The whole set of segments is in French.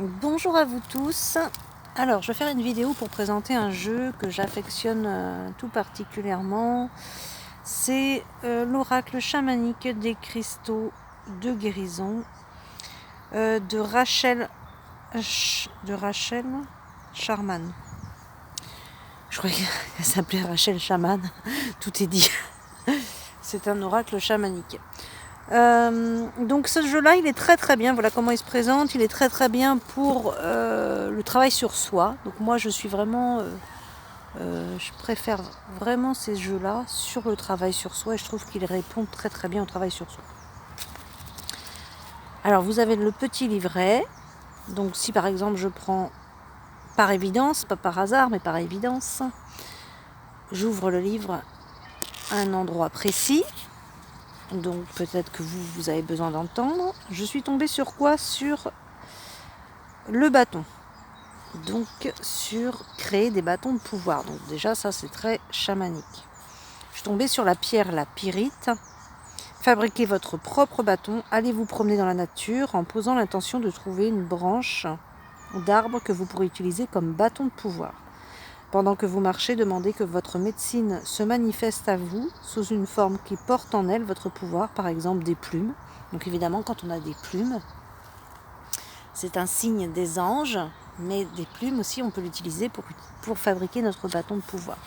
Bonjour à vous tous. Alors, je vais faire une vidéo pour présenter un jeu que j'affectionne tout particulièrement. C'est l'oracle chamanique des cristaux de guérison de Rachel Sharman. Je croyais qu'elle s'appelait Rachel Shaman. Tout est dit. C'est un oracle chamanique. Donc ce jeu-là, il est très très bien. Voilà comment il se présente. Il est très très bien pour le travail sur soi. Donc moi, je suis vraiment, je préfère vraiment ces jeux-là sur le travail sur soi. Et je trouve qu'il répond très très bien au travail sur soi. Alors vous avez le petit livret. Donc si par exemple je prends par évidence, pas par hasard, mais par évidence, j'ouvre le livre à un endroit précis. Donc peut-être que vous avez besoin d'entendre. Je suis tombée sur quoi? Sur le bâton. Donc sur créer des bâtons de pouvoir. Donc déjà ça c'est très chamanique. Je suis tombée sur la pierre, la pyrite. Fabriquez votre propre bâton. Allez vous promener dans la nature en posant l'intention de trouver une branche d'arbre que vous pourrez utiliser comme bâton de pouvoir. Pendant que vous marchez, demandez que votre médecine se manifeste à vous sous une forme qui porte en elle votre pouvoir, par exemple des plumes. Donc évidemment, quand on a des plumes, c'est un signe des anges, mais des plumes aussi, on peut l'utiliser pour fabriquer notre bâton de pouvoir.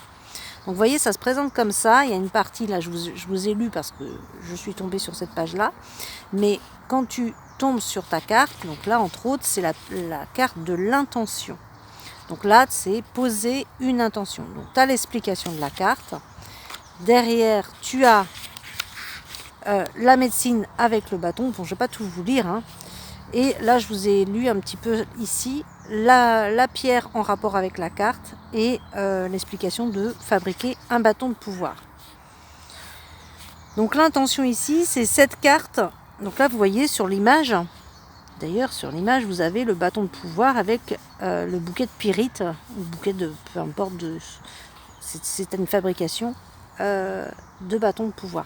Donc vous voyez, ça se présente comme ça. Il y a une partie, là, je vous ai lu parce que je suis tombée sur cette page-là. Mais quand tu tombes sur ta carte, donc là, entre autres, c'est la carte de l'intention. Donc là, c'est poser une intention. Donc tu as l'explication de la carte. Derrière, tu as la médecine avec le bâton. Bon, je ne vais pas tout vous lire. Et là, je vous ai lu un petit peu ici la pierre en rapport avec la carte et l'explication de fabriquer un bâton de pouvoir. Donc l'intention ici, c'est cette carte. Donc là, vous voyez sur l'image. D'ailleurs, sur l'image, vous avez le bâton de pouvoir avec le bouquet de pyrite, le bouquet de, peu importe, c'est une fabrication de bâton de pouvoir.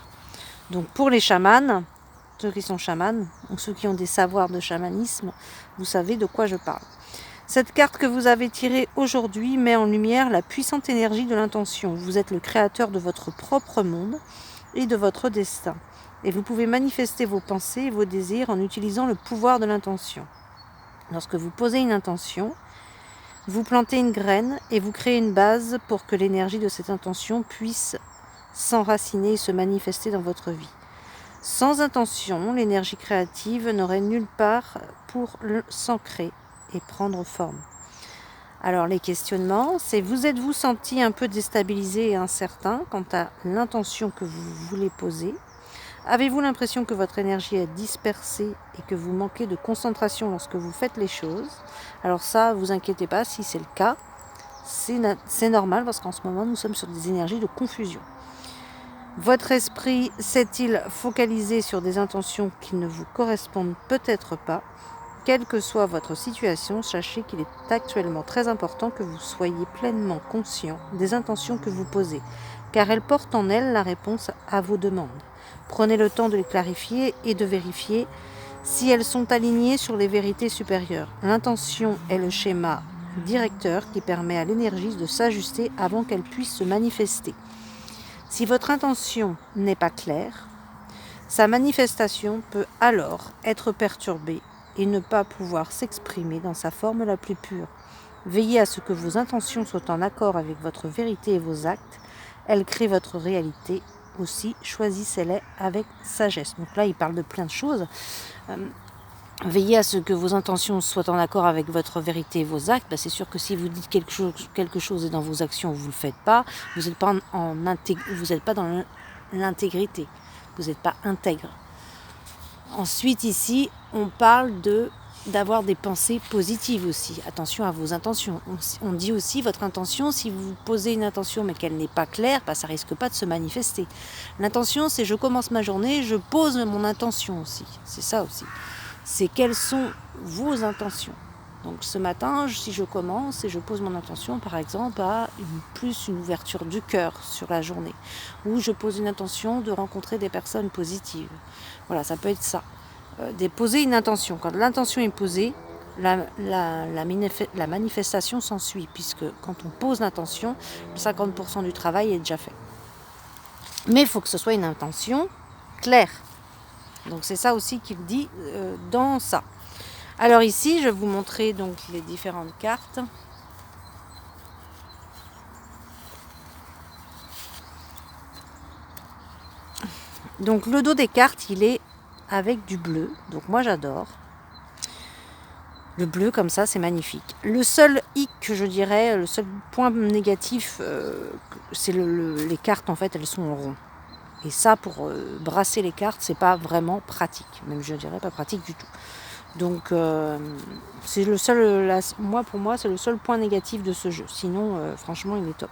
Donc pour les chamans, ceux qui sont chamans, ou ceux qui ont des savoirs de chamanisme, vous savez de quoi je parle. Cette carte que vous avez tirée aujourd'hui met en lumière la puissante énergie de l'intention. Vous êtes le créateur de votre propre monde et de votre destin. Et vous pouvez manifester vos pensées et vos désirs en utilisant le pouvoir de l'intention. Lorsque vous posez une intention, vous plantez une graine et vous créez une base pour que l'énergie de cette intention puisse s'enraciner et se manifester dans votre vie. Sans intention, l'énergie créative n'aurait nulle part pour s'ancrer et prendre forme. Alors les questionnements, c'est vous êtes-vous senti un peu déstabilisé et incertain quant à l'intention que vous voulez poser? Avez-vous l'impression que votre énergie est dispersée et que vous manquez de concentration lorsque vous faites les choses? Alors ça, vous inquiétez pas, si c'est le cas, c'est normal parce qu'en ce moment, nous sommes sur des énergies de confusion. Votre esprit s'est-il focalisé sur des intentions qui ne vous correspondent peut-être pas? Quelle que soit votre situation, sachez qu'il est actuellement très important que vous soyez pleinement conscient des intentions que vous posez, car elles portent en elles la réponse à vos demandes. Prenez le temps de les clarifier et de vérifier si elles sont alignées sur les vérités supérieures. L'intention est le schéma directeur qui permet à l'énergie de s'ajuster avant qu'elle puisse se manifester. Si votre intention n'est pas claire, sa manifestation peut alors être perturbée et ne pas pouvoir s'exprimer dans sa forme la plus pure. Veillez à ce que vos intentions soient en accord avec votre vérité et vos actes. Elles créent votre réalité. Aussi, choisissez-les avec sagesse. Donc là, il parle de plein de choses. Veillez à ce que vos intentions soient en accord avec votre vérité et vos actes. C'est sûr que si vous dites quelque chose et dans vos actions, vous ne le faites pas, vous n'êtes pas dans l'intégrité. Vous n'êtes pas intègre. Ensuite, ici, on parle d'avoir des pensées positives aussi. Attention à vos intentions. On dit aussi votre intention, si vous posez une intention mais qu'elle n'est pas claire, ça risque pas de se manifester. L'intention, c'est je commence ma journée, je pose mon intention aussi. C'est ça aussi. C'est quelles sont vos intentions. Donc ce matin, si je commence et je pose mon intention, par exemple, à une ouverture du cœur sur la journée, ou je pose une intention de rencontrer des personnes positives. Voilà, ça peut être ça. Poser une intention. Quand l'intention est posée, la manifestation s'ensuit, puisque quand on pose l'intention, 50% du travail est déjà fait. Mais il faut que ce soit une intention claire. Donc c'est ça aussi qu'il dit dans ça. Alors ici, je vais vous montrer donc les différentes cartes. Donc le dos des cartes, il est avec du bleu. Donc moi j'adore. Le bleu comme ça, c'est magnifique. Le seul hic que je dirais, le seul point négatif, c'est les cartes en fait, elles sont en rond. Et ça, pour brasser les cartes, c'est pas vraiment pratique. Même je dirais pas pratique du tout. Donc c'est le seul, pour moi, c'est le seul point négatif de ce jeu. Sinon, franchement, il est top.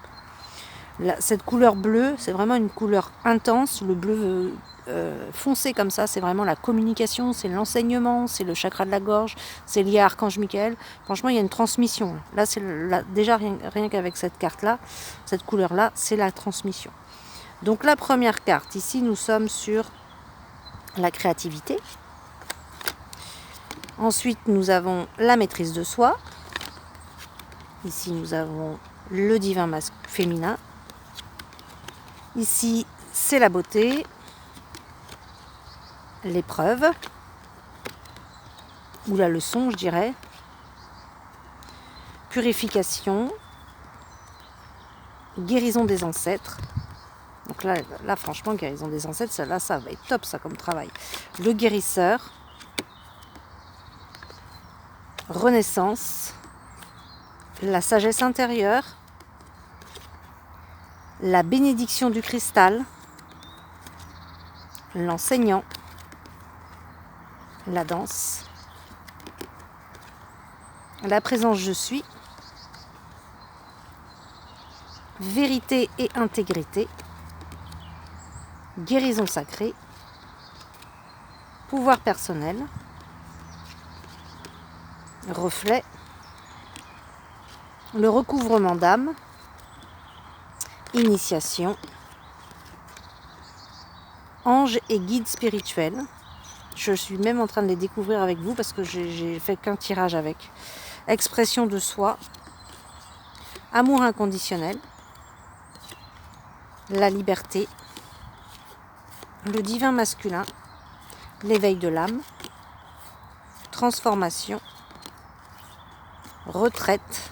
Cette couleur bleue, c'est vraiment une couleur intense. Le bleu foncé comme ça, c'est vraiment la communication, c'est l'enseignement, c'est le chakra de la gorge, c'est lié à Archange Michael. Franchement, il y a une transmission. Là, déjà rien qu'avec cette carte-là, cette couleur-là, c'est la transmission. Donc la première carte, ici, nous sommes sur la créativité. Ensuite, nous avons la maîtrise de soi. Ici, nous avons le divin féminin. Ici, c'est la beauté, l'épreuve, ou la leçon, je dirais. Purification, guérison des ancêtres. Donc là franchement, guérison des ancêtres, ça va être top, ça, comme travail. Le guérisseur, renaissance, la sagesse intérieure, la bénédiction du cristal, l'enseignant, la danse, la présence je suis, vérité et intégrité, guérison sacrée, pouvoir personnel, reflet, le recouvrement d'âme, initiation, ange et guide spirituel. Je suis même en train de les découvrir avec vous parce que j'ai fait qu'un tirage avec. Expression de soi, amour inconditionnel, la liberté, le divin masculin, l'éveil de l'âme, transformation, retraite,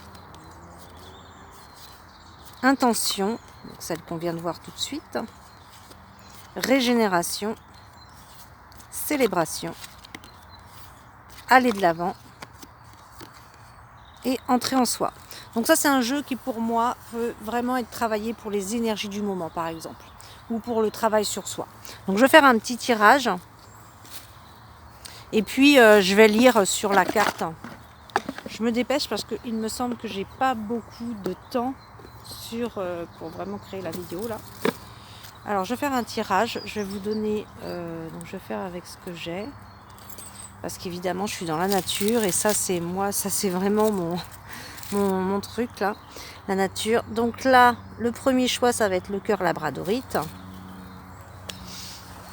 intention, celle qu'on vient de voir tout de suite, régénération, célébration, aller de l'avant et entrer en soi. Donc ça, c'est un jeu qui pour moi peut vraiment être travaillé pour les énergies du moment, par exemple, ou pour le travail sur soi. Donc je vais faire un petit tirage et puis je vais lire sur la carte. Je me dépêche parce qu'il me semble que j'ai pas beaucoup de temps pour vraiment créer la vidéo là. Alors je vais faire un tirage, je vais vous donner, donc je vais faire avec ce que j'ai, parce qu'évidemment je suis dans la nature et ça c'est moi, ça c'est vraiment mon truc là, la nature. Donc là, le premier choix ça va être le cœur labradorite.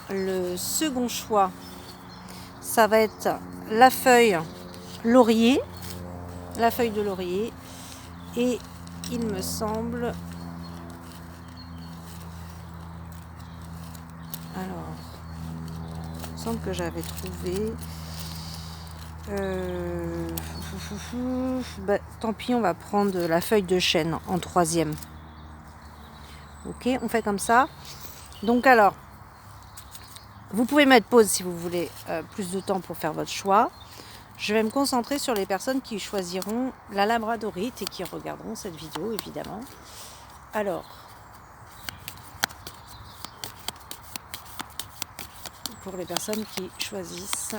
Le second choix, ça va être la feuille laurier, la feuille de laurier, et il me semble... Alors, il me semble que j'avais trouvé... tant pis, on va prendre la feuille de chêne en troisième. Ok, on fait comme ça. Donc alors, vous pouvez mettre pause si vous voulez plus de temps pour faire votre choix. Je vais me concentrer sur les personnes qui choisiront la labradorite et qui regarderont cette vidéo, évidemment. Alors, pour les personnes qui choisissent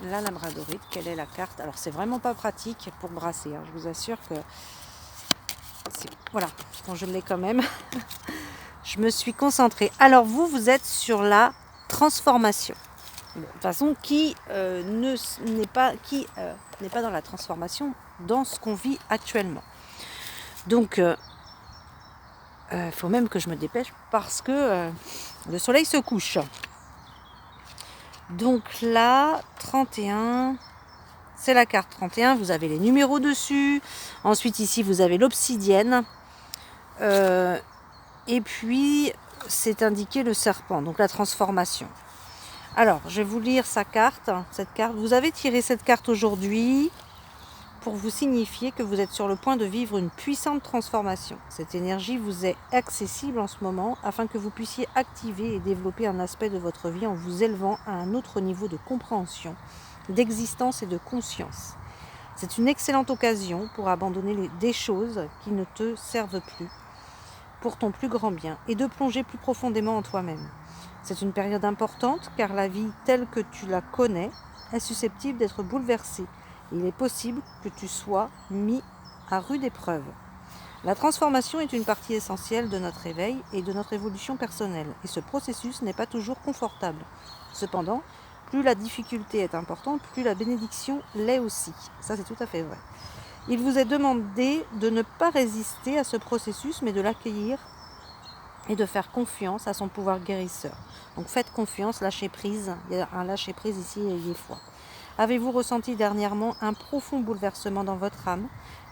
la labradorite, quelle est la carte? Alors, c'est vraiment pas pratique pour brasser, hein. Je vous assure que... Voilà, bon, je l'ai quand même. Je me suis concentrée. Alors, vous êtes sur la transformation. De toute façon, qui n'est pas dans la transformation dans ce qu'on vit actuellement. Donc, faut même que je me dépêche parce que le soleil se couche. Donc là, 31, c'est la carte 31, vous avez les numéros dessus. Ensuite ici vous avez l'obsidienne. Et puis c'est indiqué le serpent, donc la transformation. Alors je vais vous lire sa carte, cette carte. Vous avez tiré cette carte aujourd'hui pour vous signifier que vous êtes sur le point de vivre une puissante transformation. Cette énergie vous est accessible en ce moment afin que vous puissiez activer et développer un aspect de votre vie en vous élevant à un autre niveau de compréhension, d'existence et de conscience. C'est une excellente occasion pour abandonner des choses qui ne te servent plus pour ton plus grand bien et de plonger plus profondément en toi-même. C'est une période importante car la vie telle que tu la connais est susceptible d'être bouleversée. Il est possible que tu sois mis à rude épreuve. La transformation est une partie essentielle de notre éveil et de notre évolution personnelle, et ce processus n'est pas toujours confortable. Cependant, plus la difficulté est importante, plus la bénédiction l'est aussi. Ça, c'est tout à fait vrai. Il vous est demandé de ne pas résister à ce processus, mais de l'accueillir et de faire confiance à son pouvoir guérisseur. Donc faites confiance, lâchez prise. Il y a un lâcher prise ici et ayez foi. Avez-vous ressenti dernièrement un profond bouleversement dans votre âme,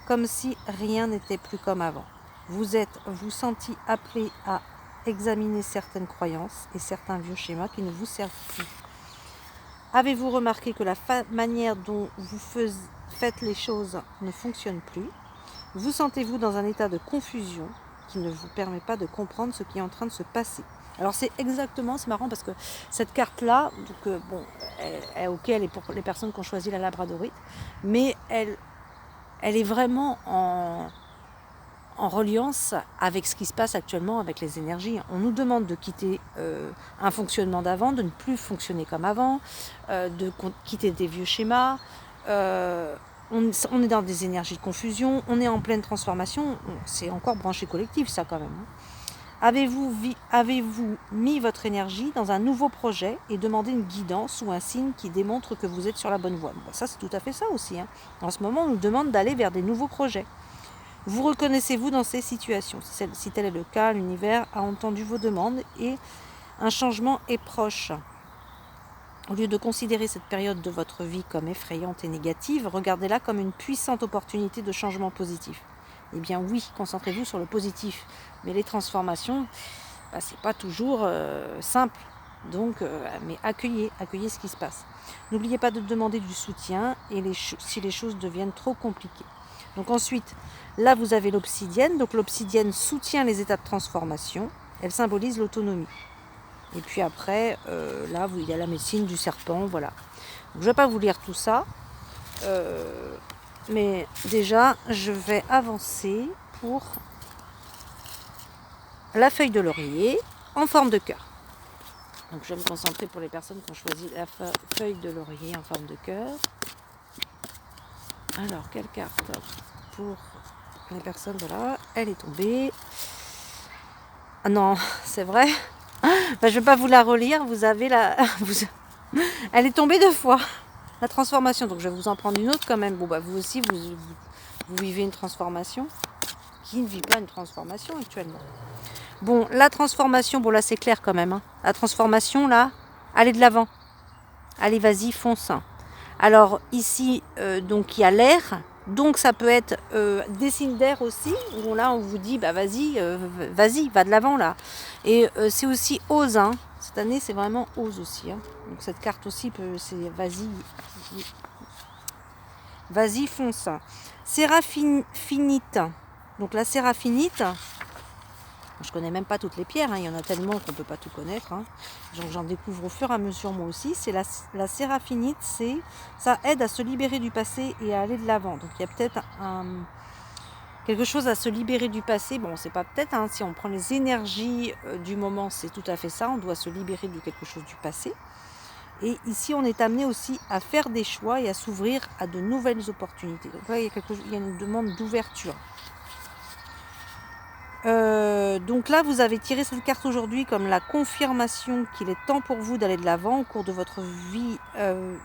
comme si rien n'était plus comme avant? Vous senti appelé à examiner certaines croyances et certains vieux schémas qui ne vous servent plus. Avez-vous remarqué que la manière dont vous faites les choses ne fonctionne plus? Vous sentez-vous dans un état de confusion qui ne vous permet pas de comprendre ce qui est en train de se passer? Alors c'est exactement, c'est marrant parce que cette carte-là, donc bon, elle est pour les personnes qui ont choisi la labradorite, mais elle est vraiment en reliance avec ce qui se passe actuellement avec les énergies. On nous demande de quitter un fonctionnement d'avant, de ne plus fonctionner comme avant, de quitter des vieux schémas. On est dans des énergies de confusion, on est en pleine transformation, c'est encore branché collectif ça quand même. Avez-vous mis votre énergie dans un nouveau projet et demandé une guidance ou un signe qui démontre que vous êtes sur la bonne voie? Bon, ça, c'est tout à fait ça aussi. En ce moment, on nous demande d'aller vers des nouveaux projets. Vous reconnaissez-vous dans ces situations? Si tel est le cas, l'univers a entendu vos demandes et un changement est proche. Au lieu de considérer cette période de votre vie comme effrayante et négative, regardez-la comme une puissante opportunité de changement positif. Eh bien oui, concentrez-vous sur le positif. Mais les transformations, c'est pas toujours simple. Donc, mais accueillez ce qui se passe. N'oubliez pas de demander du soutien et si les choses deviennent trop compliquées. Donc ensuite, là vous avez l'obsidienne. Donc l'obsidienne soutient les états de transformation. Elle symbolise l'autonomie. Et puis après, là il y a la médecine du serpent, voilà. Donc, je ne vais pas vous lire tout ça. Mais déjà, je vais avancer pour la feuille de laurier en forme de cœur. Donc je vais me concentrer pour les personnes qui ont choisi la feuille de laurier en forme de cœur. Alors, quelle carte pour les personnes? Voilà, elle est tombée. Ah non, c'est vrai. Je ne vais pas vous la relire. Vous avez elle est tombée 2 fois. La transformation, donc je vais vous en prendre une autre quand même. Bon, vous aussi, vous vivez une transformation. Qui ne vit pas une transformation actuellement? Bon, la transformation, bon là c'est clair quand même. La transformation, là, allez de l'avant. Allez, vas-y, fonce. Alors ici, donc il y a l'air. Donc ça peut être des signes d'air aussi, où là on vous dit, vas-y, va de l'avant là. Et c'est aussi ose. Cette année, c'est vraiment ose aussi. Donc cette carte aussi, c'est vas-y, fonce. Séraphinite. Donc la séraphinite, je connais même pas toutes les pierres, il y en a tellement qu'on ne peut pas tout connaître. Donc j'en découvre au fur et à mesure moi aussi. C'est la séraphinite, ça aide à se libérer du passé et à aller de l'avant. Donc il y a peut-être quelque chose à se libérer du passé. Bon, c'est pas peut-être, si on prend les énergies du moment, c'est tout à fait ça. On doit se libérer de quelque chose du passé. Et ici, on est amené aussi à faire des choix et à s'ouvrir à de nouvelles opportunités. Donc là, il y a une demande d'ouverture. Donc là, vous avez tiré cette carte aujourd'hui comme la confirmation qu'il est temps pour vous d'aller de l'avant. Au cours de votre vie,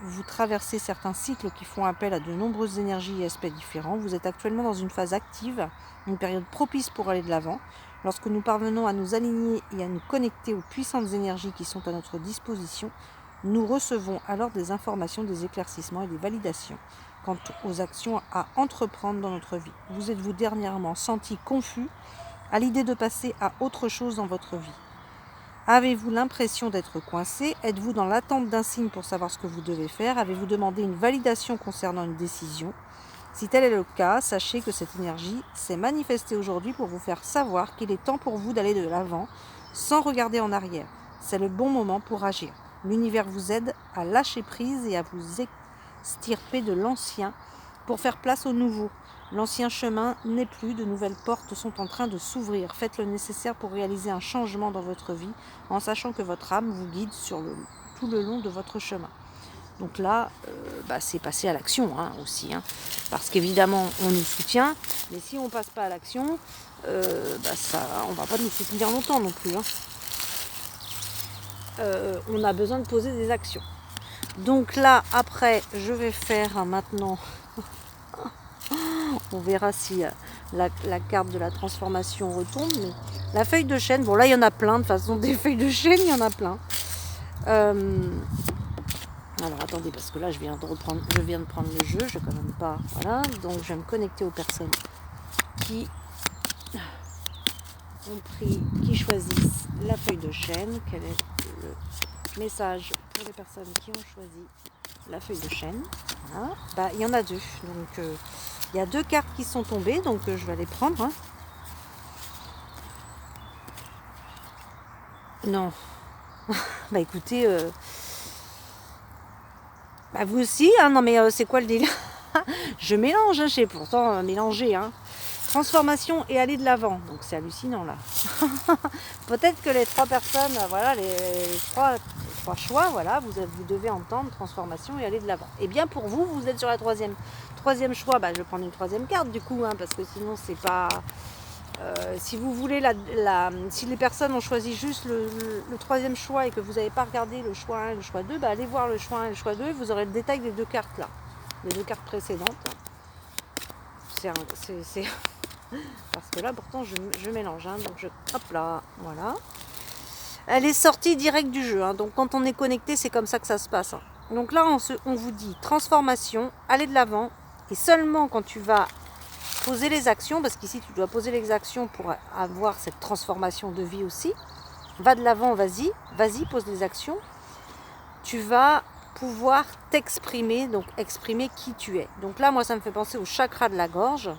vous traversez certains cycles qui font appel à de nombreuses énergies et aspects différents. Vous êtes actuellement dans une phase active, une période propice pour aller de l'avant. Lorsque nous parvenons à nous aligner et à nous connecter aux puissantes énergies qui sont à notre disposition, nous recevons alors des informations, des éclaircissements et des validations. quant aux actions à entreprendre dans notre vie. Vous êtes-vous dernièrement senti confus à l'idée de passer à autre chose dans votre vie? Avez-vous l'impression d'être coincé? Êtes-vous dans l'attente d'un signe pour savoir ce que vous devez faire? Avez-vous demandé une validation concernant une décision? Si tel est le cas, sachez que cette énergie s'est manifestée aujourd'hui pour vous faire savoir qu'il est temps pour vous d'aller de l'avant sans regarder en arrière. C'est le bon moment pour agir. L'univers vous aide à lâcher prise et à vous extirper de l'ancien pour faire place au nouveau. L'ancien chemin n'est plus, de nouvelles portes sont en train de s'ouvrir. Faites le nécessaire pour réaliser un changement dans votre vie en sachant que votre âme vous guide tout le long de votre chemin. Donc là, c'est passer à l'action aussi. Parce qu'évidemment, on nous soutient, mais si on ne passe pas à l'action, on ne va pas nous soutenir longtemps non plus. On a besoin de poser des actions. Donc là, après, je vais faire maintenant... On verra si la carte de la transformation retombe. Mais la feuille de chêne, bon là il y en a plein, de toute façon des feuilles de chêne, il y en a plein. Alors attendez, parce que là je viens de prendre le jeu, je ne vais quand même pas. Voilà, donc je vais me connecter aux personnes qui choisissent la feuille de chêne. Quel est le message pour les personnes qui ont choisi la feuille de chêne? Voilà. Il y en a deux. Donc il y a deux cartes qui sont tombées, donc je vais les prendre. Non. Écoutez, vous aussi, non mais c'est quoi le délire? Je mélange, je sais pourtant mélanger. Transformation et aller de l'avant. Donc c'est hallucinant là. Peut-être que les trois personnes, voilà, les trois choix, voilà, vous devez entendre transformation et aller de l'avant. Et bien pour vous, vous êtes sur la troisième choix. Je vais prendre une troisième carte du coup, parce que sinon c'est pas. Si vous voulez si les personnes ont choisi juste le troisième choix et que vous n'avez pas regardé le choix 1 et le choix 2, allez voir le choix 1 et le choix 2 et vous aurez le détail des deux cartes là, les deux cartes précédentes. C'est parce que là pourtant je mélange, donc hop là, voilà. Elle est sortie direct du jeu, donc quand on est connecté, c'est comme ça que ça se passe. Donc là on vous dit transformation, aller de l'avant, et seulement quand tu vas poser les actions, parce qu'ici tu dois poser les actions pour avoir cette transformation de vie aussi, va de l'avant, vas-y, pose les actions, tu vas pouvoir t'exprimer, donc exprimer qui tu es. Donc là moi ça me fait penser au chakra de la gorge.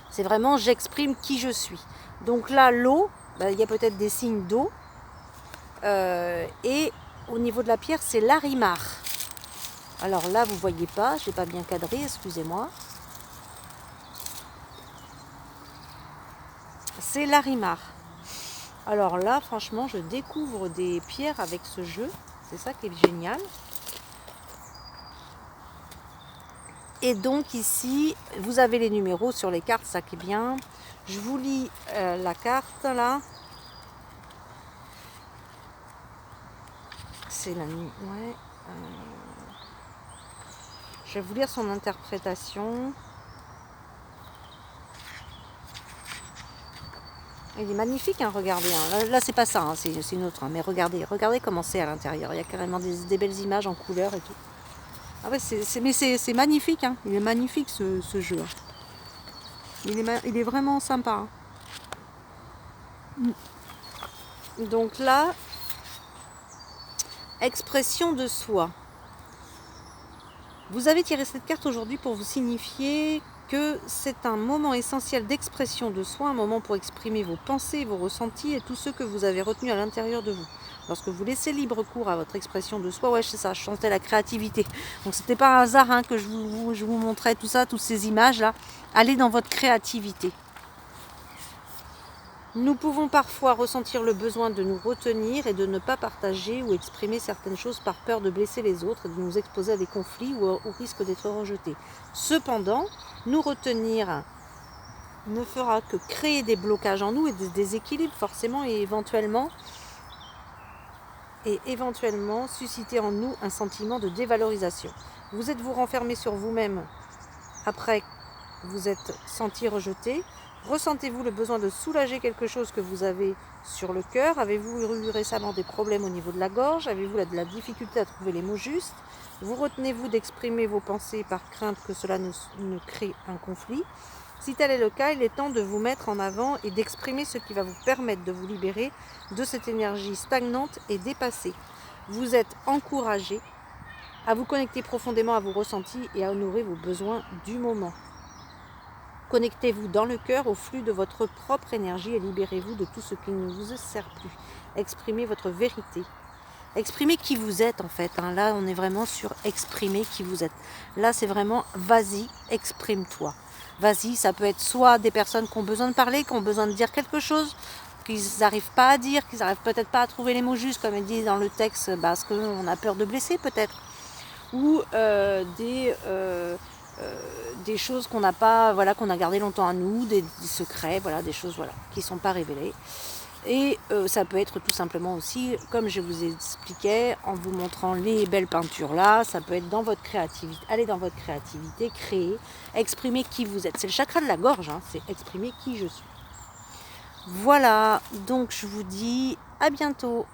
C'est vraiment j'exprime qui je suis. Donc là, l'eau, il y a peut-être des signes d'eau. Et au niveau de la pierre, c'est l'arimar. Alors là, vous ne voyez pas, je n'ai pas bien cadré, excusez-moi. C'est l'arimar. Alors là, franchement, je découvre des pierres avec ce jeu. C'est ça qui est génial. Et donc ici, vous avez les numéros sur les cartes, ça qui est bien. Je vous lis la carte là. C'est la nuit. Ouais. Je vais vous lire son interprétation. Il est magnifique, regardez. Là c'est pas ça, c'est une autre. Mais regardez comment c'est à l'intérieur. Il y a carrément des belles images en couleur et tout. Ah ouais, c'est magnifique, Il est magnifique ce jeu. Il est vraiment sympa. Donc là, expression de soi. Vous avez tiré cette carte aujourd'hui pour vous signifier que c'est un moment essentiel d'expression de soi, un moment pour exprimer vos pensées, vos ressentis et tout ce que vous avez retenu à l'intérieur de vous. Lorsque vous laissez libre cours à votre expression de soi, c'est ça, je sentais la créativité. Donc c'était pas un hasard que je vous montrais tout ça, toutes ces images là. Allez dans votre créativité. Nous pouvons parfois ressentir le besoin de nous retenir et de ne pas partager ou exprimer certaines choses par peur de blesser les autres et de nous exposer à des conflits ou au risque d'être rejetés. Cependant, nous retenir ne fera que créer des blocages en nous et des déséquilibres forcément et éventuellement susciter en nous un sentiment de dévalorisation. Vous êtes-vous renfermé sur vous-même après vous êtes senti rejeté? Ressentez-vous le besoin de soulager quelque chose que vous avez sur le cœur? Avez-vous eu récemment des problèmes au niveau de la gorge? Avez-vous de la difficulté à trouver les mots justes? Vous retenez-vous d'exprimer vos pensées par crainte que cela ne crée un conflit? Si tel est le cas, il est temps de vous mettre en avant et d'exprimer ce qui va vous permettre de vous libérer de cette énergie stagnante et dépassée. Vous êtes encouragé à vous connecter profondément à vos ressentis et à honorer vos besoins du moment. Connectez-vous dans le cœur au flux de votre propre énergie et libérez-vous de tout ce qui ne vous sert plus. Exprimez votre vérité. Exprimez qui vous êtes en fait. Là, on est vraiment sur exprimer qui vous êtes. Là, c'est vraiment vas-y, exprime-toi. Vas-y, ça peut être soit des personnes qui ont besoin de parler, qui ont besoin de dire quelque chose, qu'ils n'arrivent pas à dire, qu'ils n'arrivent peut-être pas à trouver les mots justes, comme elle dit dans le texte, parce qu'on a peur de blesser peut-être. Ou des choses qu'on n'a pas, qu'on a gardé longtemps à nous, des secrets, des choses qui ne sont pas révélées. Et ça peut être tout simplement aussi, comme je vous expliquais, en vous montrant les belles peintures là, ça peut être dans votre créativité, allez dans votre créativité, créer, exprimer qui vous êtes. C'est le chakra de la gorge, c'est exprimer qui je suis. Voilà, donc je vous dis à bientôt.